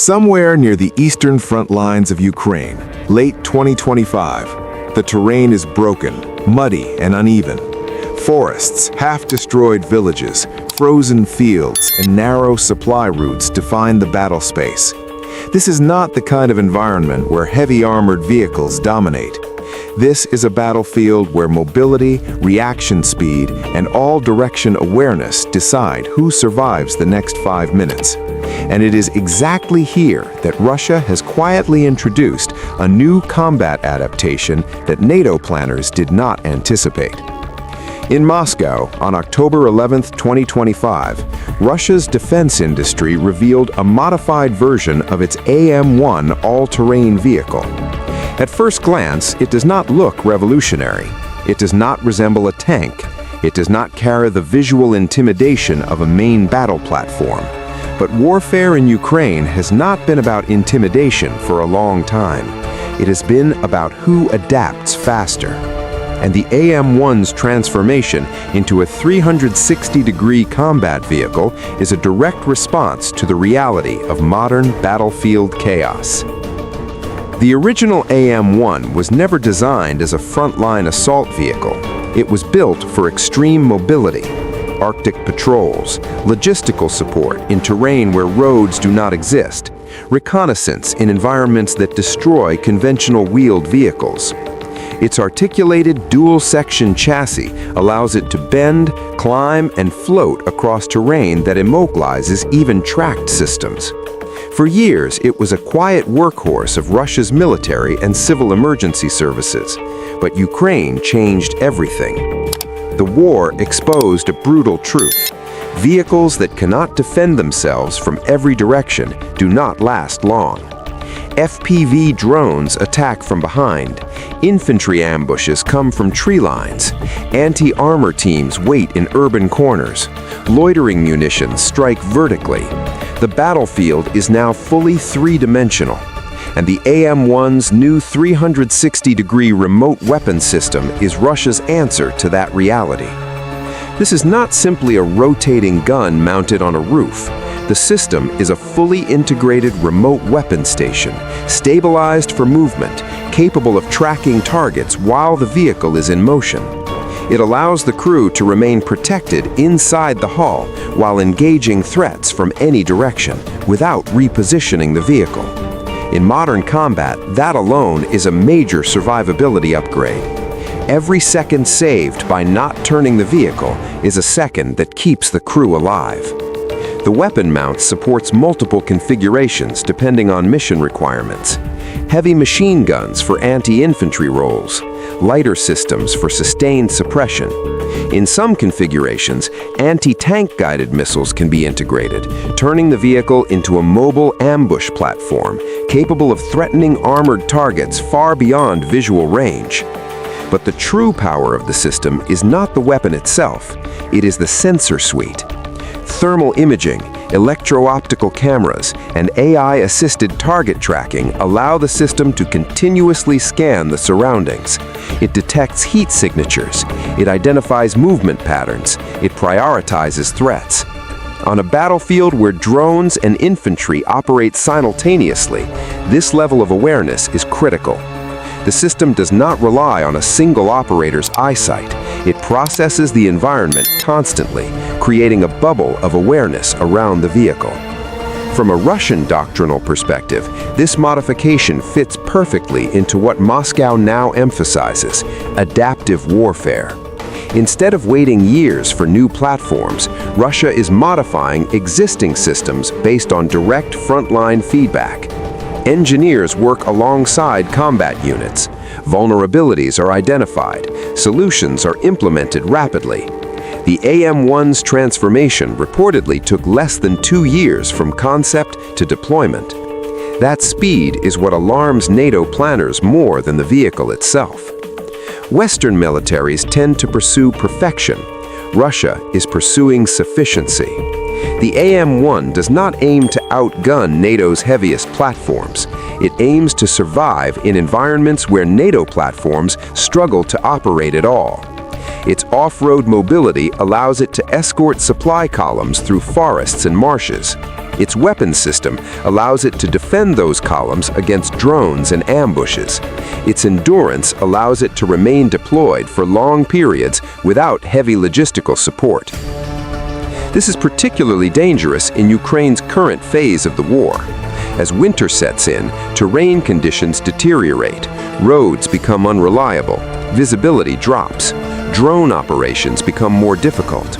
Somewhere near the eastern front lines of Ukraine, late 2025, the terrain is broken, muddy, and uneven. Forests, half-destroyed villages, frozen fields, and narrow supply routes define the battle space. This is not the kind of environment where heavy armored vehicles dominate. This is a battlefield where mobility, reaction speed, and all-direction awareness decide who survives the next 5 minutes. And it is exactly here that Russia has quietly introduced a new combat adaptation that NATO planners did not anticipate. In Moscow, on October 11, 2025, Russia's defense industry revealed a modified version of its AM-1 all-terrain vehicle. At first glance, it does not look revolutionary. It does not resemble a tank. It does not carry the visual intimidation of a main battle platform. But warfare in Ukraine has not been about intimidation for a long time. It has been about who adapts faster. And the AM-1's transformation into a 360-degree combat vehicle is a direct response to the reality of modern battlefield chaos. The original AM-1 was never designed as a frontline assault vehicle. It was built for extreme mobility, Arctic patrols, logistical support in terrain where roads do not exist, reconnaissance in environments that destroy conventional wheeled vehicles. Its articulated dual-section chassis allows it to bend, climb, and float across terrain that immobilizes even tracked systems. For years, it was a quiet workhorse of Russia's military and civil emergency services. But Ukraine changed everything. The war exposed a brutal truth. Vehicles that cannot defend themselves from every direction do not last long. FPV drones attack from behind. Infantry ambushes come from tree lines. Anti-armor teams wait in urban corners. Loitering munitions strike vertically. The battlefield is now fully three-dimensional. And the AM-1's new 360-degree remote weapon system is Russia's answer to that reality. This is not simply a rotating gun mounted on a roof. The system is a fully integrated remote weapon station, stabilized for movement, capable of tracking targets while the vehicle is in motion. It allows the crew to remain protected inside the hull while engaging threats from any direction without repositioning the vehicle. In modern combat, that alone is a major survivability upgrade. Every second saved by not turning the vehicle is a second that keeps the crew alive. The weapon mount supports multiple configurations depending on mission requirements. Heavy machine guns for anti-infantry roles, lighter systems for sustained suppression. In some configurations, anti-tank guided missiles can be integrated, turning the vehicle into a mobile ambush platform capable of threatening armored targets far beyond visual range. But the true power of the system is not the weapon itself, it is the sensor suite. Thermal imaging, electro-optical cameras, and AI-assisted target tracking allow the system to continuously scan the surroundings. It detects heat signatures, it identifies movement patterns, it prioritizes threats. On a battlefield where drones and infantry operate simultaneously, this level of awareness is critical. The system does not rely on a single operator's eyesight. It processes the environment constantly, creating a bubble of awareness around the vehicle. From a Russian doctrinal perspective, this modification fits perfectly into what Moscow now emphasizes: adaptive warfare. Instead of waiting years for new platforms, Russia is modifying existing systems based on direct frontline feedback. Engineers work alongside combat units. Vulnerabilities are identified. Solutions are implemented rapidly. The AM-1's transformation reportedly took less than 2 years from concept to deployment. That speed is what alarms NATO planners more than the vehicle itself. Western militaries tend to pursue perfection. Russia is pursuing sufficiency. The AM-1 does not aim to outgun NATO's heaviest platforms. It aims to survive in environments where NATO platforms struggle to operate at all. Its off-road mobility allows it to escort supply columns through forests and marshes. Its weapons system allows it to defend those columns against drones and ambushes. Its endurance allows it to remain deployed for long periods without heavy logistical support. This is particularly dangerous in Ukraine's current phase of the war. As winter sets in, terrain conditions deteriorate, roads become unreliable, visibility drops, drone operations become more difficult.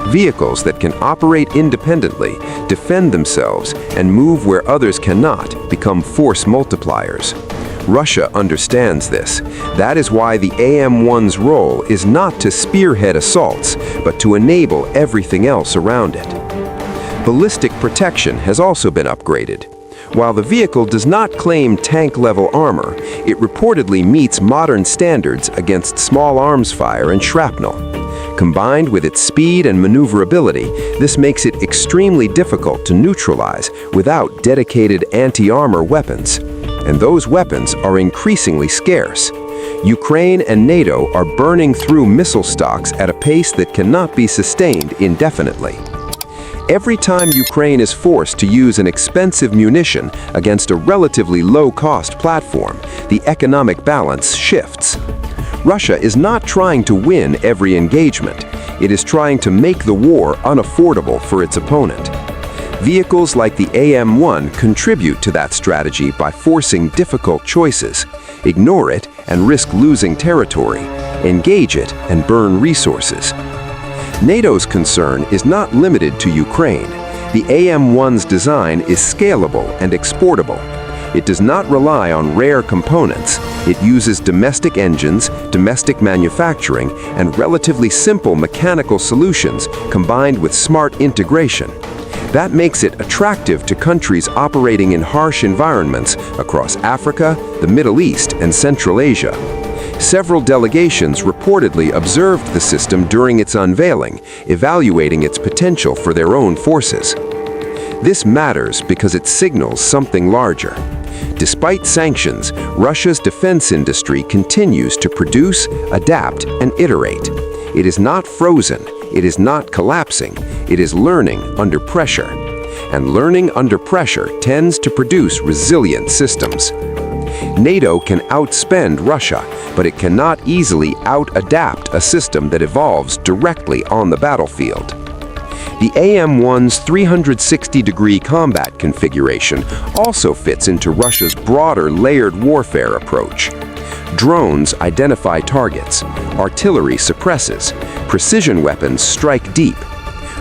Vehicles that can operate independently, defend themselves, and move where others cannot become force multipliers. Russia understands this. That is why the AM-1's role is not to spearhead assaults, but to enable everything else around it. Ballistic protection has also been upgraded. While the vehicle does not claim tank-level armor, it reportedly meets modern standards against small arms fire and shrapnel. Combined with its speed and maneuverability, this makes it extremely difficult to neutralize without dedicated anti-armor weapons. And those weapons are increasingly scarce. Ukraine and NATO are burning through missile stocks at a pace that cannot be sustained indefinitely. Every time Ukraine is forced to use an expensive munition against a relatively low-cost platform, the economic balance shifts. Russia is not trying to win every engagement. It is trying to make the war unaffordable for its opponent. Vehicles like the AM-1 contribute to that strategy by forcing difficult choices. Ignore it and risk losing territory. Engage it and burn resources. NATO's concern is not limited to Ukraine. The AM-1's design is scalable and exportable. It does not rely on rare components. It uses domestic engines, domestic manufacturing, and relatively simple mechanical solutions combined with smart integration. That makes it attractive to countries operating in harsh environments across Africa, the Middle East, and Central Asia. Several delegations reportedly observed the system during its unveiling, evaluating its potential for their own forces. This matters because it signals something larger. Despite sanctions, Russia's defense industry continues to produce, adapt, and iterate. It is not frozen, it is not collapsing, it is learning under pressure. And learning under pressure tends to produce resilient systems. NATO can outspend Russia, but it cannot easily out-adapt a system that evolves directly on the battlefield. The AM-1's 360-degree combat configuration also fits into Russia's broader layered warfare approach. Drones identify targets, artillery suppresses, precision weapons strike deep.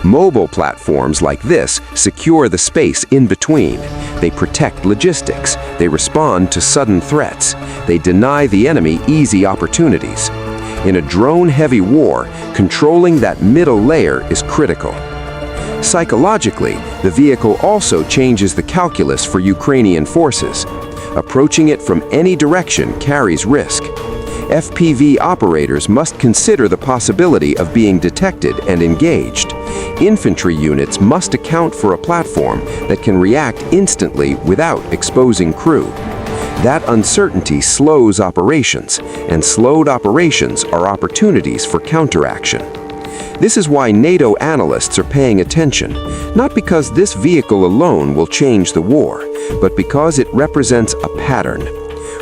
Mobile platforms like this secure the space in between. They protect logistics. They respond to sudden threats. They deny the enemy easy opportunities. In a drone-heavy war, controlling that middle layer is critical. Psychologically, the vehicle also changes the calculus for Ukrainian forces. Approaching it from any direction carries risk. FPV operators must consider the possibility of being detected and engaged. Infantry units must account for a platform that can react instantly without exposing crew. That uncertainty slows operations, and slowed operations are opportunities for counteraction. This is why NATO analysts are paying attention, not because this vehicle alone will change the war, but because it represents a pattern.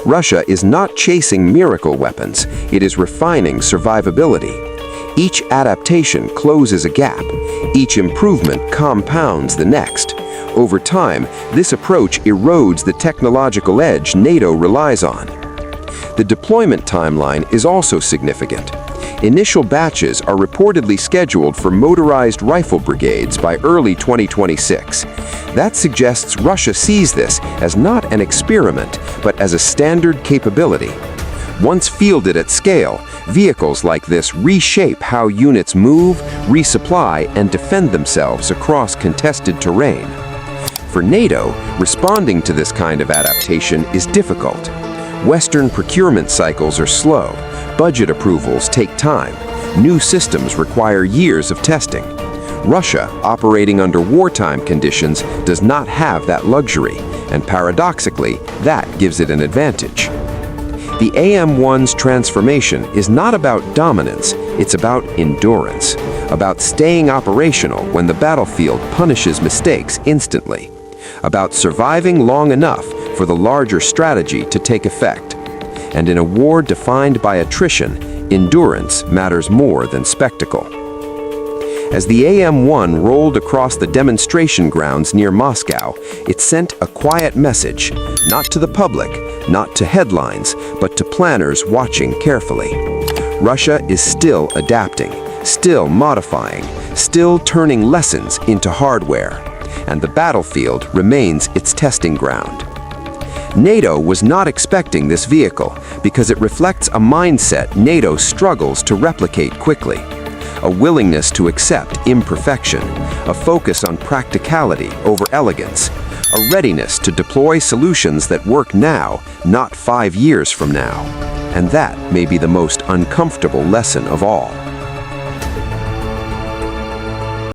Russia is not chasing miracle weapons, it is refining survivability. Each adaptation closes a gap. Each improvement compounds the next. Over time, this approach erodes the technological edge NATO relies on. The deployment timeline is also significant. Initial batches are reportedly scheduled for motorized rifle brigades by early 2026. That suggests Russia sees this as not an experiment, but as a standard capability. Once fielded at scale, vehicles like this reshape how units move, resupply, and defend themselves across contested terrain. For NATO, responding to this kind of adaptation is difficult. Western procurement cycles are slow, budget approvals take time, new systems require years of testing. Russia, operating under wartime conditions, does not have that luxury, and paradoxically, that gives it an advantage. The AM-1's transformation is not about dominance, it's about endurance, about staying operational when the battlefield punishes mistakes instantly, about surviving long enough for the larger strategy to take effect. And in a war defined by attrition, endurance matters more than spectacle. As the AM-1 rolled across the demonstration grounds near Moscow, it sent a quiet message, not to the public, not to headlines, but to planners watching carefully. Russia is still adapting, still modifying, still turning lessons into hardware, and the battlefield remains its testing ground. NATO was not expecting this vehicle because it reflects a mindset NATO struggles to replicate quickly. A willingness to accept imperfection, a focus on practicality over elegance, a readiness to deploy solutions that work now, not 5 years from now. And that may be the most uncomfortable lesson of all.